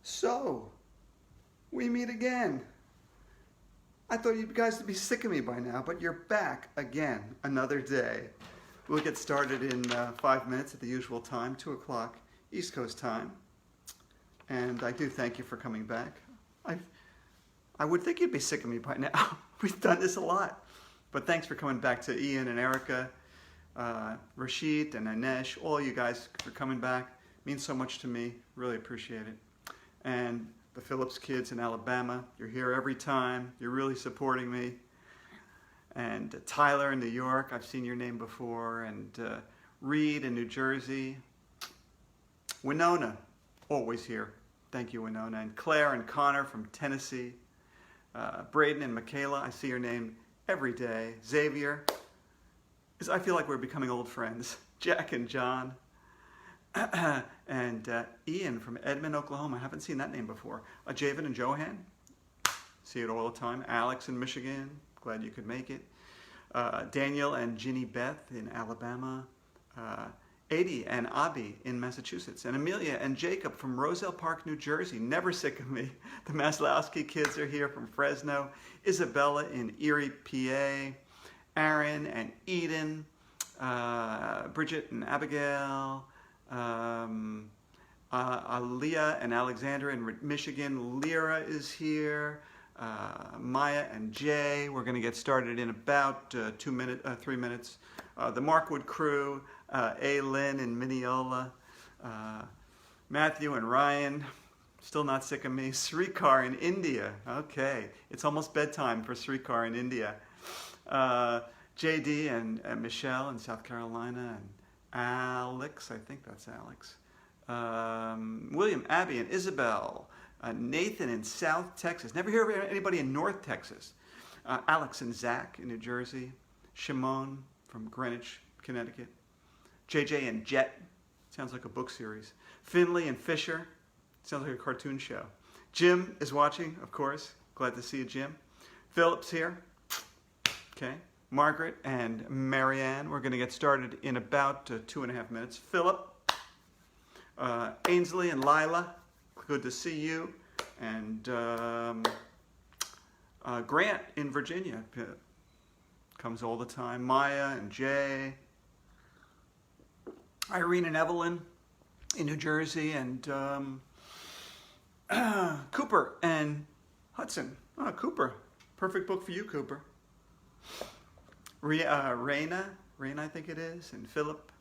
So, we meet again. I thought you guys would be sick of me by now, but you're back again, another day. We'll get started in 5 minutes at the usual time, 2 o'clock East Coast time. And I do thank you for coming back. I would think you'd be sick of me by now. We've done this a lot. But thanks for coming back, to Ian and Erica, Rashid and Anesh, all you guys for coming back. It means so much to me. Really appreciate it. And the Phillips kids in Alabama, you're here every time. You're really supporting me. And Tyler in New York, I've seen your name before. And Reed in New Jersey. Winona, always here. Thank you, Winona. And Claire and Connor from Tennessee. Braden and Michaela, I see your name every day. Xavier, I feel like we're becoming old friends. Jack and John. And Ian from Edmond, Oklahoma. I haven't seen that name before. Javen and Johan. See it all the time. Alex in Michigan. Glad you could make it. Daniel and Ginny Beth in Alabama. Adi and Abby in Massachusetts. And Amelia and Jacob from Roselle Park, New Jersey. Never sick of me. The Maslowski kids are here from Fresno. Isabella in Erie, PA. Aaron and Eden. Bridget and Abigail. Aaliyah and Alexandra in Michigan. Lyra is here. Maya and Jay. We're going to get started in about 3 minutes. The Markwood crew. Lynn in Mineola. Matthew and Ryan. Still not sick of me. Srikar in India. Okay. It's almost bedtime for Srikar in India. JD and Michelle in South Carolina. And Alex, I think that's Alex. William, Abby, and Isabel. Nathan in South Texas. Never hear of anybody in North Texas. Alex and Zach in New Jersey. Shimon from Greenwich, Connecticut. JJ and Jet. Sounds like a book series. Finley and Fisher. Sounds like a cartoon show. Jim is watching, of course. Glad to see you, Jim. Philip's here. Okay. Margaret and Marianne. We're going to get started in about 2.5 minutes. Philip, Ainsley and Lila, good to see you. And Grant in Virginia comes all the time. Maya and Jay. Irene and Evelyn in New Jersey. And Cooper and Hudson. Oh, Cooper. Perfect book for you, Cooper. Raina, I think it is, and Philip.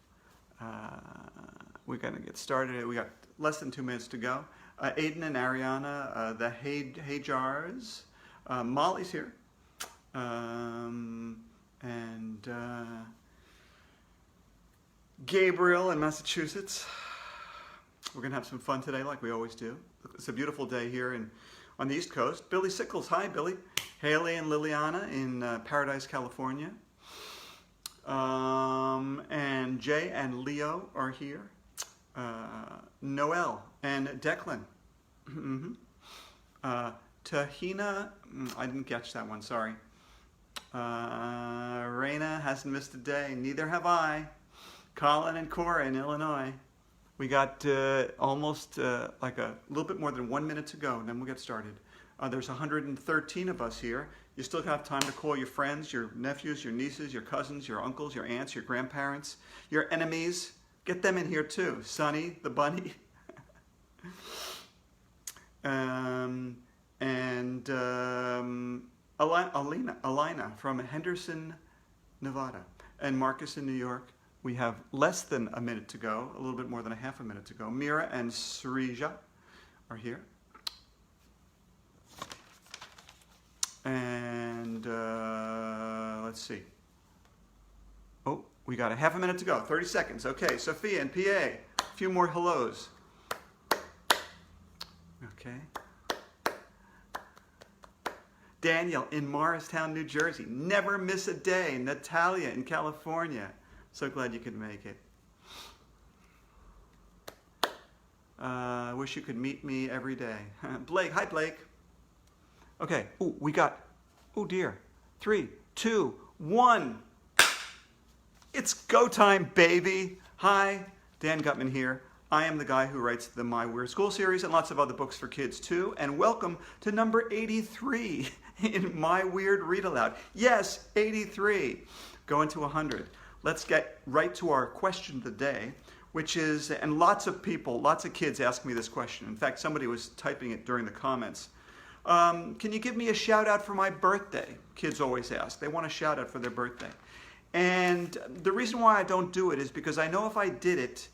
We're going to get started. We got less than 2 minutes to go. Aiden and Ariana, the Hajars. Molly's here. And Gabriel in Massachusetts. We're going to have some fun today like we always do. It's a beautiful day here on the East Coast. Billy Sickles. Hi, Billy. Haley and Liliana in Paradise, California. And Jay and Leo are here. Noel and Declan. Tahina, I didn't catch that one, sorry. Raina hasn't missed a day, neither have I. Colin and Cora in Illinois. We got almost like a little bit more than 1 minute to go, and then we'll get started. There's 113 of us here. You still have time to call your friends, your nephews, your nieces, your cousins, your uncles, your aunts, your grandparents, your enemies. Get them in here too. Sonny, the bunny. Alina from Henderson, Nevada. And Marcus in New York. We have less than a minute to go, a little bit more than a half a minute to go. Mira and Srija are here. And let's see. Oh, we got a half a minute to go. 30 seconds. Okay, Sophia in PA. A few more hellos. Okay. Daniel in Morristown, New Jersey. Never miss a day. Natalia in California. So glad you could make it. Wish you could meet me every day. Blake. Hi, Blake. Okay, ooh, we got, oh dear, 3, 2, 1. It's go time, baby. Hi, Dan Gutman here. I am the guy who writes the My Weird School series and lots of other books for kids too. And welcome to number 83 in My Weird Read Aloud. Yes, 83. Going to 100. Let's get right to our question of the day, which is, and lots of kids ask me this question. In fact, somebody was typing it during the comments. Can you give me a shout out for my birthday? Kids always ask. They want a shout out for their birthday. And the reason why I don't do it is because I know if I did it,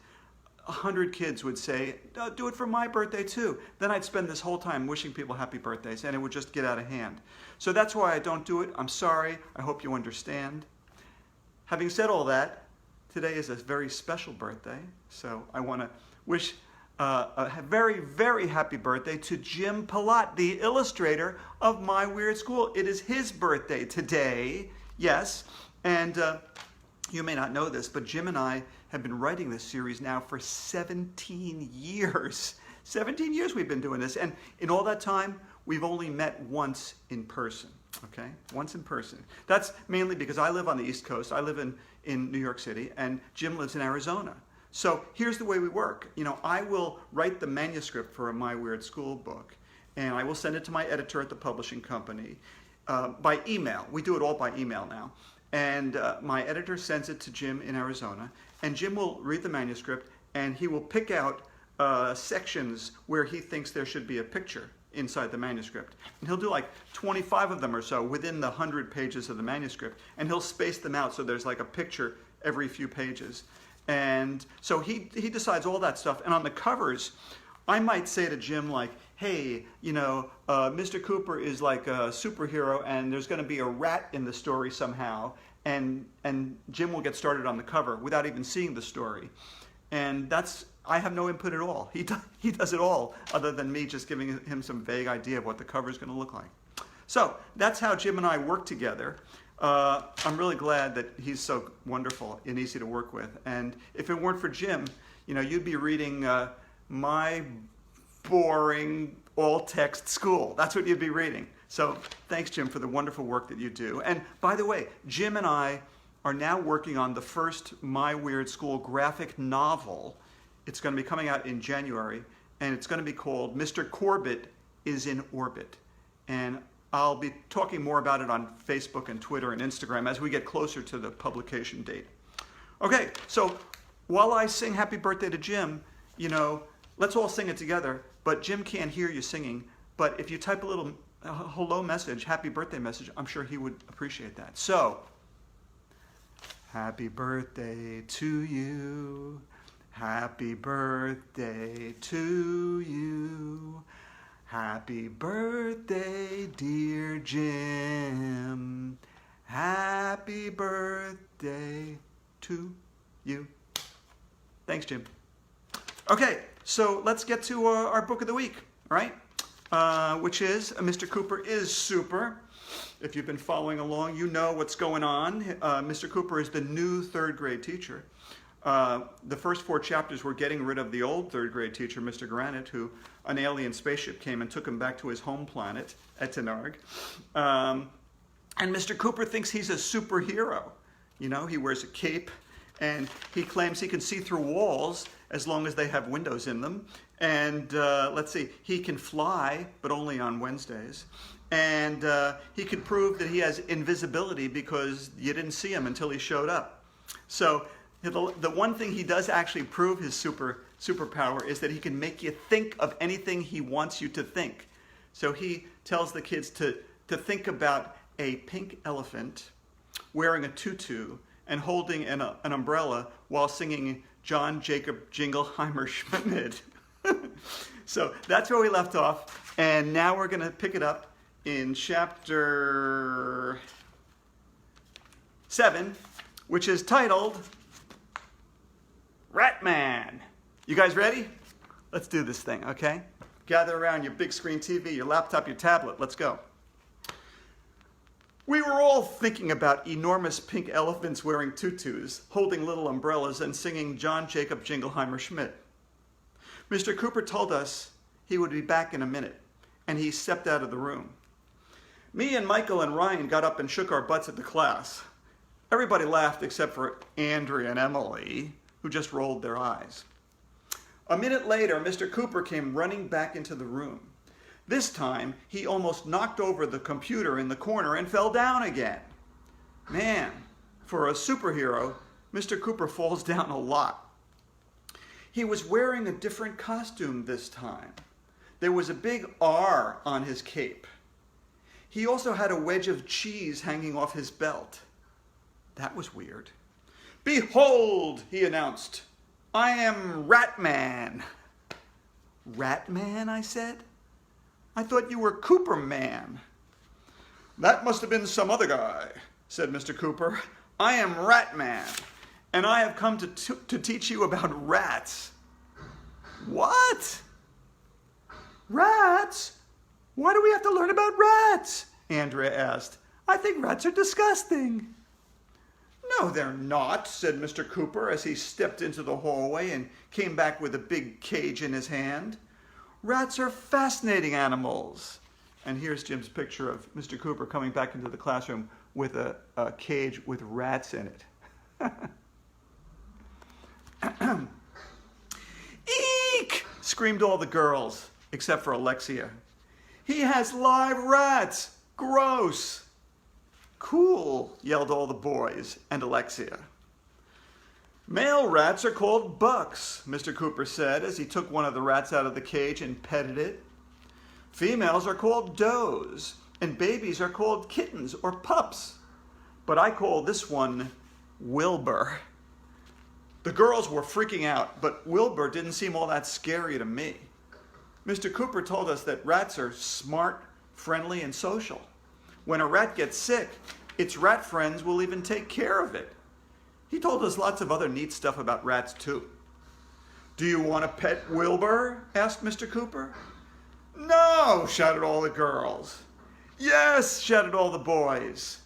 100 kids would say, oh, do it for my birthday too. Then I'd spend this whole time wishing people happy birthdays and it would just get out of hand. So that's why I don't do it. I'm sorry. I hope you understand. Having said all that, today is a very special birthday. So I want to wish a very, very happy birthday to Jim Palat, the illustrator of My Weird School. It is his birthday today. Yes. And you may not know this, but Jim and I have been writing this series now for 17 years. 17 years we've been doing this. And in all that time, we've only met once in person, okay? Once in person. That's mainly because I live on the East Coast. I live in New York City, and Jim lives in Arizona. So here's the way we work. You know, I will write the manuscript for a My Weird School book, and I will send it to my editor at the publishing company by email. We do it all by email now. And my editor sends it to Jim in Arizona, and Jim will read the manuscript, and he will pick out sections where he thinks there should be a picture inside the manuscript. And he'll do like 25 of them or so within the 100 pages of the manuscript, and he'll space them out so there's like a picture every few pages. And so he decides all that stuff. And on the covers, I might say to Jim, like, hey, you know, Mr. Cooper is like a superhero and there's going to be a rat in the story somehow. And Jim will get started on the cover without even seeing the story. And I have no input at all. He does it all other than me just giving him some vague idea of what the cover is going to look like. So that's how Jim and I work together. I'm really glad that he's so wonderful and easy to work with. And if it weren't for Jim, you know, you'd be reading my boring all-text school. That's what you'd be reading. So thanks, Jim, for the wonderful work that you do. And by the way, Jim and I are now working on the first My Weird School graphic novel. It's going to be coming out in January, and it's going to be called Mr. Corbett is in Orbit. And I'll be talking more about it on Facebook and Twitter and Instagram as we get closer to the publication date. Okay, so while I sing happy birthday to Jim, you know, let's all sing it together, but Jim can't hear you singing. But if you type a little hello message, happy birthday message, I'm sure he would appreciate that. So, happy birthday to you. Happy birthday to you. Happy birthday, dear Jim. Happy birthday to you. Thanks, Jim. Okay, so let's get to our book of the week, all right? Which is Mr. Cooper is Super. If you've been following along, you know what's going on. Mr. Cooper is the new third grade teacher. The first 4 chapters were getting rid of the old third grade teacher, Mr. Granite, who an alien spaceship came and took him back to his home planet, Etanarg. And Mr. Cooper thinks he's a superhero. You know, he wears a cape, and he claims he can see through walls as long as they have windows in them. And let's see, he can fly, but only on Wednesdays. And he could prove that he has invisibility because you didn't see him until he showed up. So the one thing he does actually prove his superpower is that he can make you think of anything he wants you to think. So he tells the kids to think about a pink elephant wearing a tutu and holding an umbrella while singing John Jacob Jingleheimer Schmidt. So that's where we left off, and now we're going to pick it up in chapter 7, which is titled Ratman. You guys ready? Let's do this thing, okay? Gather around your big screen TV, your laptop, your tablet. Let's go. We were all thinking about enormous pink elephants wearing tutus, holding little umbrellas, and singing John Jacob Jingleheimer Schmidt. Mr. Cooper told us he would be back in a minute, and he stepped out of the room. Me and Michael and Ryan got up and shook our butts at the class. Everybody laughed except for Andrea and Emily, who just rolled their eyes. A minute later, Mr. Cooper came running back into the room. This time, he almost knocked over the computer in the corner and fell down again. Man, for a superhero, Mr. Cooper falls down a lot. He was wearing a different costume this time. There was a big R on his cape. He also had a wedge of cheese hanging off his belt. That was weird. "Behold," he announced, "I am Ratman." "Ratman?" I said. "I thought you were Cooper Man." "That must have been some other guy," said Mr. Cooper. "I am Ratman, and I have come to teach you about rats." "What? Rats? Why do we have to learn about rats?" Andrea asked. "I think rats are disgusting." "No, they're not," said Mr. Cooper as he stepped into the hallway and came back with a big cage in his hand. "Rats are fascinating animals." And here's Jim's picture of Mr. Cooper coming back into the classroom with a cage with rats in it. "Eek!" screamed all the girls, except for Alexia. "He has live rats! Gross!" "Cool!" yelled all the boys and Alexia. "Male rats are called bucks," Mr. Cooper said as he took one of the rats out of the cage and petted it. "Females are called does, and babies are called kittens or pups. But I call this one Wilbur." The girls were freaking out, but Wilbur didn't seem all that scary to me. Mr. Cooper told us that rats are smart, friendly, and social. When a rat gets sick, its rat friends will even take care of it. He told us lots of other neat stuff about rats, too. "Do you want to pet Wilbur?" asked Mr. Cooper. "No!" shouted all the girls. "Yes!" shouted all the boys.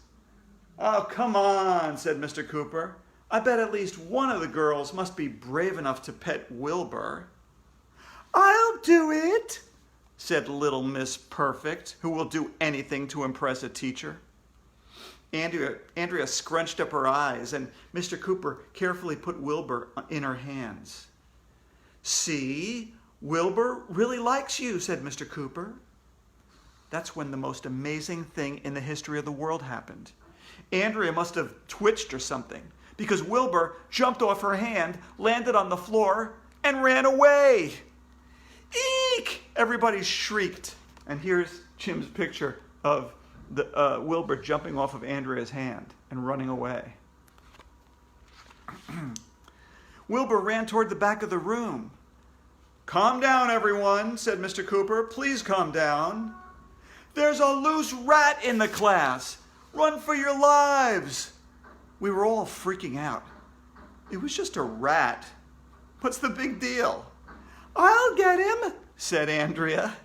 "Oh, come on," said Mr. Cooper. "I bet at least one of the girls must be brave enough to pet Wilbur." "I'll do it," said little Miss Perfect, who will do anything to impress a teacher. Andrea scrunched up her eyes, and Mr. Cooper carefully put Wilbur in her hands. "See, Wilbur really likes you," said Mr. Cooper. That's when the most amazing thing in the history of the world happened. Andrea must have twitched or something, because Wilbur jumped off her hand, landed on the floor, and ran away. "Eek!" everybody shrieked. And here's Jim's picture of Wilbur jumping off of Andrea's hand and running away. Wilbur ran toward the back of the room. "Calm down, everyone," said Mr. Cooper. "Please calm down. There's a loose rat in the class. Run for your lives." We were all freaking out. It was just a rat. What's the big deal? "I'll get him," said Andrea.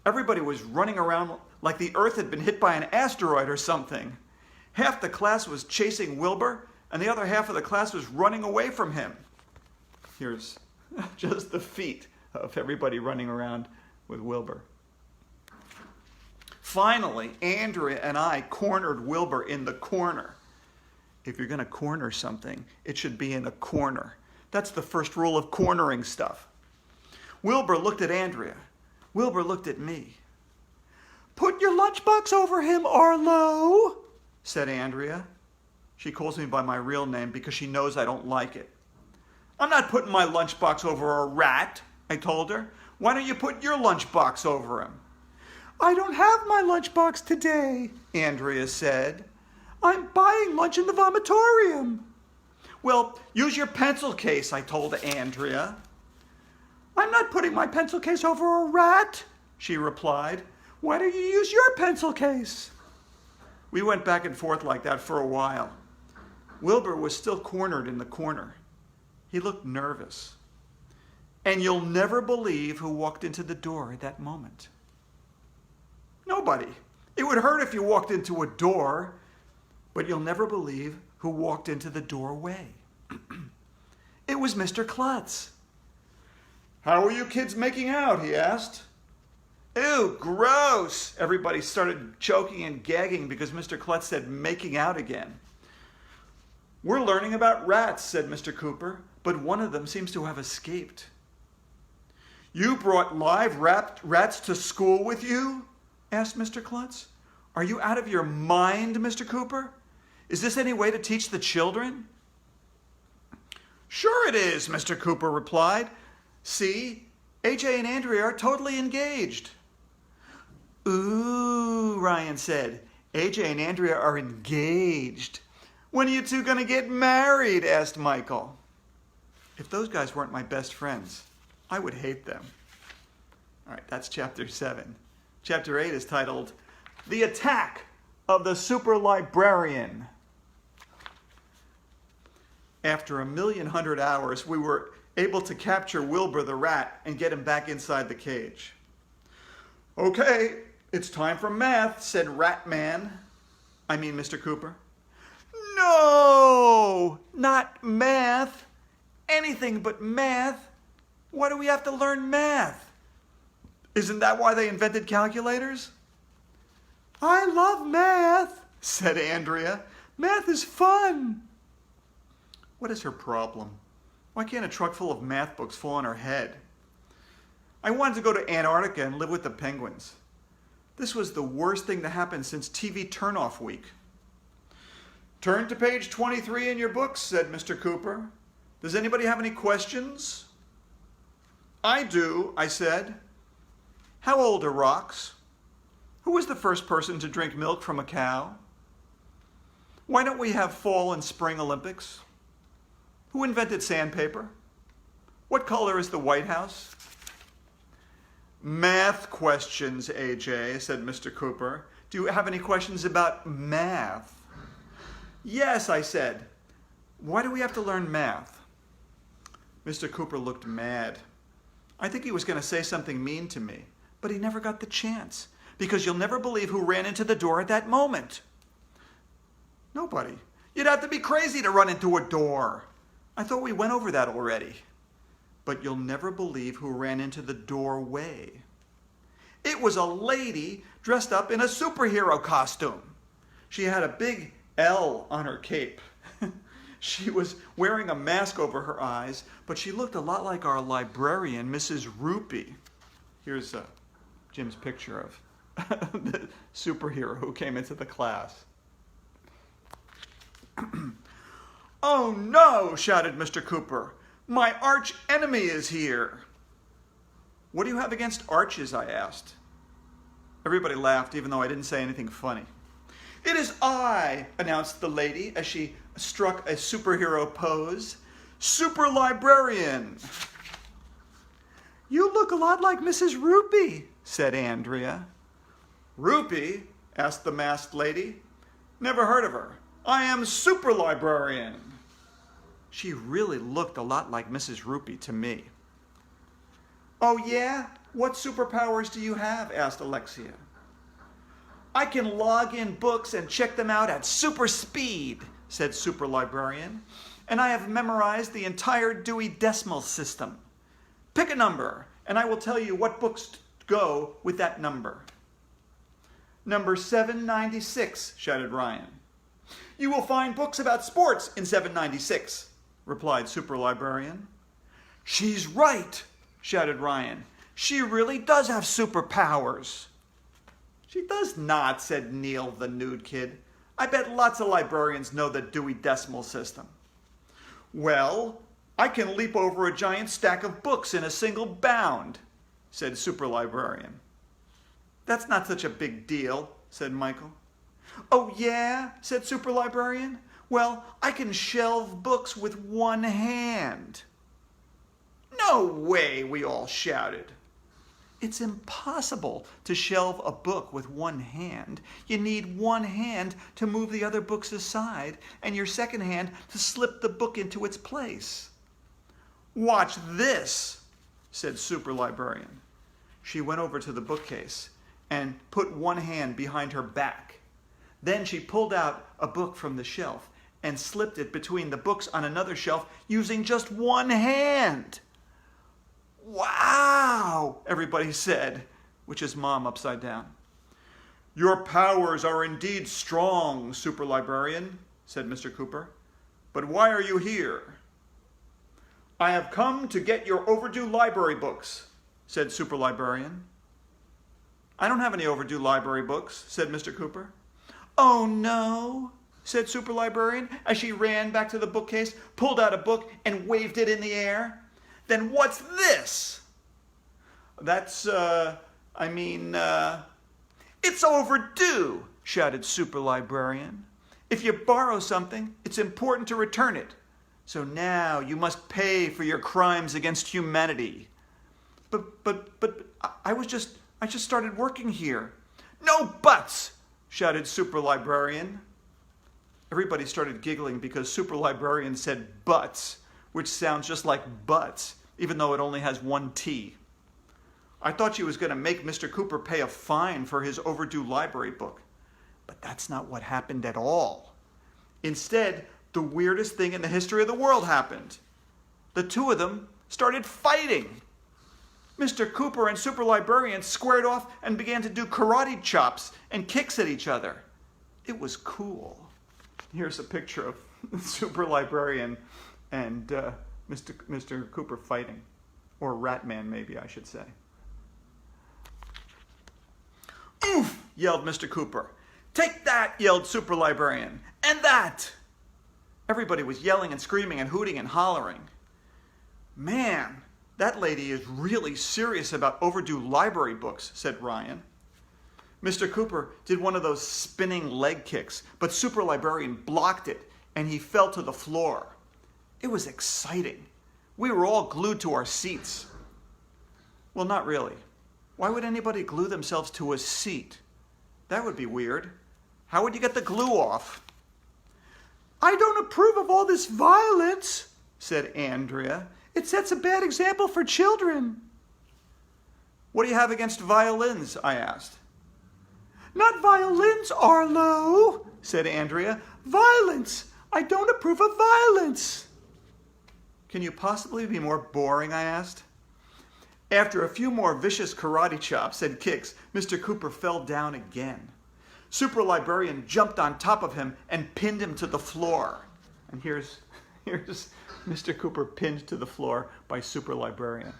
Everybody was running around like the earth had been hit by an asteroid or something. Half the class was chasing Wilbur, and the other half of the class was running away from him. Here's just the feet of everybody running around with Wilbur. Finally, Andrea and I cornered Wilbur in the corner. If you're going to corner something, it should be in a corner. That's the first rule of cornering stuff. Wilbur looked at Andrea. Wilbur looked at me. "Put your lunchbox over him, Arlo," said Andrea. She calls me by my real name because she knows I don't like it. "I'm not putting my lunchbox over a rat," I told her. "Why don't you put your lunchbox over him?" "I don't have my lunchbox today," Andrea said. "I'm buying lunch in the vomitorium." "Well, use your pencil case," I told Andrea. "I'm not putting my pencil case over a rat," she replied. "Why don't you use your pencil case?" We went back and forth like that for a while. Wilbur was still cornered in the corner. He looked nervous. And you'll never believe who walked into the door at that moment. Nobody. It would hurt if you walked into a door, but you'll never believe who walked into the doorway. It was Mr. Klutz. "How are you kids making out?" he asked. "Ew, gross!" Everybody started choking and gagging because Mr. Klutz said making out again. "We're learning about rats," said Mr. Cooper, "but one of them seems to have escaped." You brought live rats to school with you? Asked Mr. Klutz. Are you out of your mind, Mr. Cooper? Is this any way to teach the children? Sure it is, Mr. Cooper replied. See, AJ and Andrea are totally engaged. Ooh, Ryan said. AJ and Andrea are engaged. When are you two going to get married? Asked Michael. If those guys weren't my best friends, I would hate them. All right, that's chapter 7. Chapter 8 is titled, The Attack of the Super Librarian. After 1,100,000 hours, we were able to capture Wilbur the rat and get him back inside the cage. Okay, it's time for math, said Ratman. I mean, Mr. Cooper. No, not math. Anything but math. Why do we have to learn math? Isn't that why they invented calculators? I love math, said Andrea. Math is fun. What is her problem? Why can't a truck full of math books fall on her head? I wanted to go to Antarctica and live with the penguins. This was the worst thing to happen since TV turn-off week. Turn to page 23 in your books, said Mr. Cooper. Does anybody have any questions? I do, I said. How old are rocks? Who was the first person to drink milk from a cow? Why don't we have fall and spring Olympics? Who invented sandpaper? What color is the White House? Math questions, AJ, said Mr. Cooper. Do you have any questions about math? Yes, I said. Why do we have to learn math? Mr. Cooper looked mad. I think he was going to say something mean to me, but he never got the chance, because you'll never believe who ran into the door at that moment. Nobody. You'd have to be crazy to run into a door. I thought we went over that already. But you'll never believe who ran into the doorway. It was a lady dressed up in a superhero costume. She had a big L on her cape. She was wearing a mask over her eyes, but she looked a lot like our librarian, Mrs. Rupee. Here's Jim's picture of the superhero who came into the class. Oh no, shouted Mr. Cooper. My arch enemy is here. What do you have against arches, I asked. Everybody laughed, even though I didn't say anything funny. It is I, announced the lady as she struck a superhero pose. Super librarian. You look a lot like Mrs. Rupee, said Andrea. Rupee? Asked the masked lady. Never heard of her. I am super librarian. She really looked a lot like Mrs. Rupee to me. Oh yeah? What superpowers do you have? Asked Alexia. I can log in books and check them out at super speed, said Super Librarian, and I have memorized the entire Dewey Decimal System. Pick a number, and I will tell you what books go with that number. Number 796, shouted Ryan. You will find books about sports in 796, replied Super Librarian. She's right, shouted Ryan. She really does have superpowers. She does not, said Neil, the nude kid. I bet lots of librarians know the Dewey Decimal System. Well, I can leap over a giant stack of books in a single bound, said Super Librarian. That's not such a big deal, said Michael. Oh yeah, said Super Librarian. Well, I can shelve books with one hand. No way, we all shouted. It's impossible to shelve a book with one hand. You need one hand to move the other books aside, and your second hand to slip the book into its place. Watch this, said Super Librarian. She went over to the bookcase and put one hand behind her back. Then she pulled out a book from the shelf and slipped it between the books on another shelf using just one hand. Wow, everybody said, which is Mom upside down. Your powers are indeed strong, Super Librarian, said Mr. Cooper. But why are you here? I have come to get your overdue library books, said Superlibrarian. I don't have any overdue library books, said Mr. Cooper. Oh no, said Superlibrarian as she ran back to the bookcase, pulled out a book, and waved it in the air. Then what's this? That's, it's overdue, shouted Superlibrarian. If you borrow something, it's important to return it. So now you must pay for your crimes against humanity. But I just started working here. No buts, shouted Superlibrarian. Everybody started giggling because Superlibrarian said butts, which sounds just like butts, even though it only has one T. I thought she was going to make Mr. Cooper pay a fine for his overdue library book. But that's not what happened at all. Instead, the weirdest thing in the history of the world happened. The two of them started fighting. Mr. Cooper and Superlibrarian squared off and began to do karate chops and kicks at each other. It was cool. Here's a picture of Superlibrarian and Mr. Cooper fighting. Or Ratman, maybe I should say. Oof, yelled Mr. Cooper. Take that, yelled Superlibrarian. And that! Everybody was yelling and screaming and hooting and hollering. Man, that lady is really serious about overdue library books, said Ryan. Mr. Cooper did one of those spinning leg kicks, but Superlibrarian blocked it, and he fell to the floor. It was exciting. We were all glued to our seats. Well, not really. Why would anybody glue themselves to a seat? That would be weird. How would you get the glue off? I don't approve of all this violence, said Andrea. It sets a bad example for children. What do you have against violins? I asked. Not violins, Arlo, said Andrea. Violence. I don't approve of violence. Can you possibly be more boring? I asked. After a few more vicious karate chops and kicks, Mr. Cooper fell down again. Superlibrarian jumped on top of him and pinned him to the floor. And here's Mr. Cooper pinned to the floor by Superlibrarian.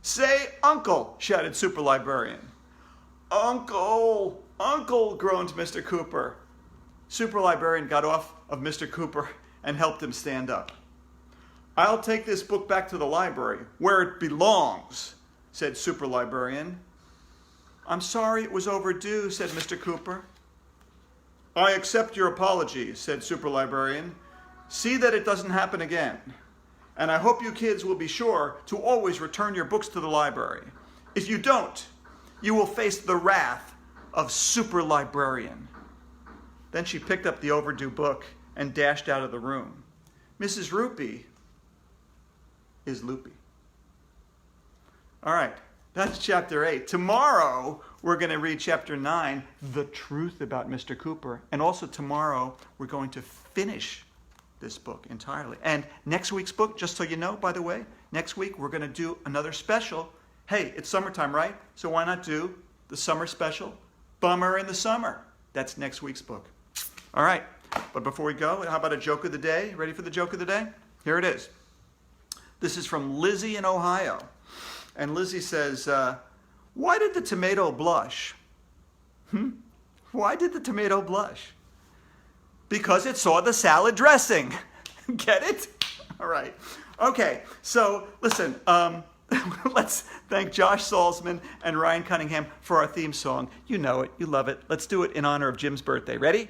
Say uncle, shouted Superlibrarian. Uncle, uncle, groaned Mr. Cooper. Superlibrarian got off of Mr. Cooper and helped him stand up. I'll take this book back to the library, where it belongs, said Superlibrarian. I'm sorry it was overdue, said Mr. Cooper. I accept your apology, said Superlibrarian. See that it doesn't happen again. And I hope you kids will be sure to always return your books to the library. If you don't, you will face the wrath of Superlibrarian. Then she picked up the overdue book and dashed out of the room. Mrs. Rupee is loopy. All right, that's chapter 8. Tomorrow, we're going to read chapter 9, The Truth About Mr. Cooper. And also tomorrow, we're going to finish this book entirely. And next week's book, just so you know, by the way, next week we're going to do another special. Hey, it's summertime, right? So why not do the summer special, Bummer in the Summer? That's next week's book. All right, but before we go, how about a joke of the day? Ready for the joke of the day? Here it is. This is from Lizzie in Ohio. And Lizzie says, why did the tomato blush? Why did the tomato blush? Because it saw the salad dressing. Get it? All right. Okay, so listen, let's thank Josh Salzman and Ryan Cunningham for our theme song. You know it, you love it. Let's do it in honor of Jim's birthday. Ready?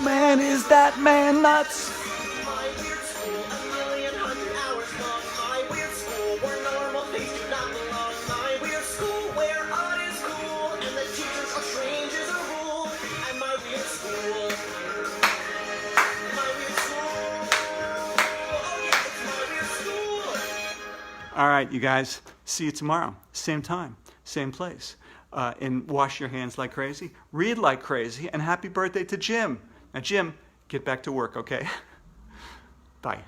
Man, is that man nuts? My weird school, a million hundred hours long. My weird school, where normal things do not belong. My weird school, where art is cool, and the teachers are strange as a rule. And my weird school, oh yeah, it's my weird school. All right, you guys, see you tomorrow. Same time, same place. and wash your hands like crazy, read like crazy, and happy birthday to Jim. Now, Jim, get back to work, okay? Bye.